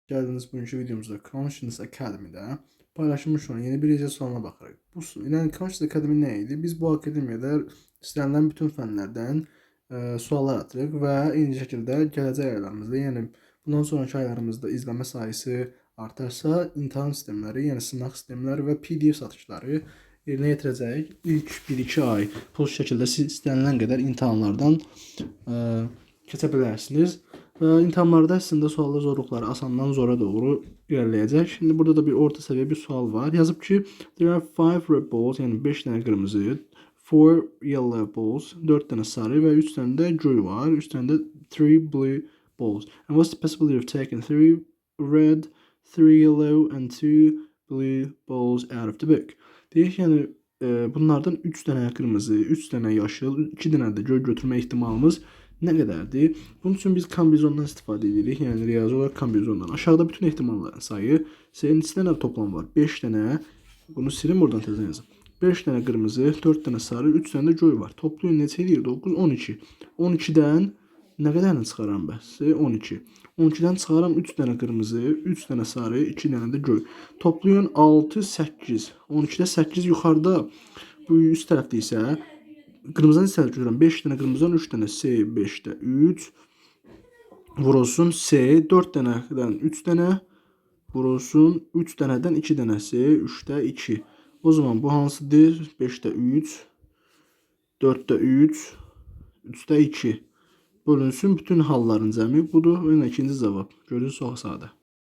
Geldiniz bugünkü videomuzda Conscience Academy'də paylaşılmış olan yeni bir icra sualına baxırıq. Yəni Conscience Academy nə idi? Biz bu akademiyada istənilən bütün fənlərdən suallar atırıq və eyni şəkildə gələcək aylarımızda, yəni bundan sonraki aylarımızda izləmə sayısı artarsa, imtahan sistemləri, yəni sınaq sistemləri və PDF satışları yerinə yetirəcəyik. İlk 1-2 ay pul şəkildə siz istənilən qədər imtahanlardan keçə bilərsiniz. İmtahanlarda əslində suallar zorluqları asandan zora doğru irəliləyəcək. Şimdi burada da bir orta səviyyə bir sual var. Yazıb ki, there are 5 red balls, yəni 5 dənə qırmızı, 4 yellow balls, 4 dənə sarı və 3 dənə də göy var. 3 dənə də 3 blue balls. And what's the possibility of taking 3 red, 3 yellow and 2 blue balls out of the book? Deyək, yəni bunlardan 3 dənə qırmızı, 3 dənə yaşıl, 2 dənə də göy götürmə ehtimalımız nə qədərdir? Bunun üçün biz kombinezondan istifadə edirik. Yəni riyazi olaraq kombinezondan. Aşağıda bütün ehtimalların sayı, sayının içində nə toplam var? 5 dənə. Bunu silin buradan tezdən yazın. 5 dənə qırmızı, 4 dənə sarı, 3 dənə də göy var. Toplayın neçə edir? 9, 12. 12-dən nə qədərini çıxaram bəs? 12. 12-dən çıxaram 3 dənə qırmızı, 3 dənə sarı, 2 dənə də göy. Toplayın 6, 8. 12-də 8 yuxarıda. Bu üst tərəfdə isə qırmızıdan hissələr görürəm. 5 dənə qırmızıdan 3 dənə S, 5-də 3 vurulsun S, 4 dənədən 3 dənə vurulsun 3 dənədən 2 dənə S, 3-də 2. O zaman bu hansıdır? 5-də 3, 4-də 3, 3-də 2. Bölünsün bütün halların cəmi budur. Yəni ikinci cavab. Görürsünüz, çox sadə.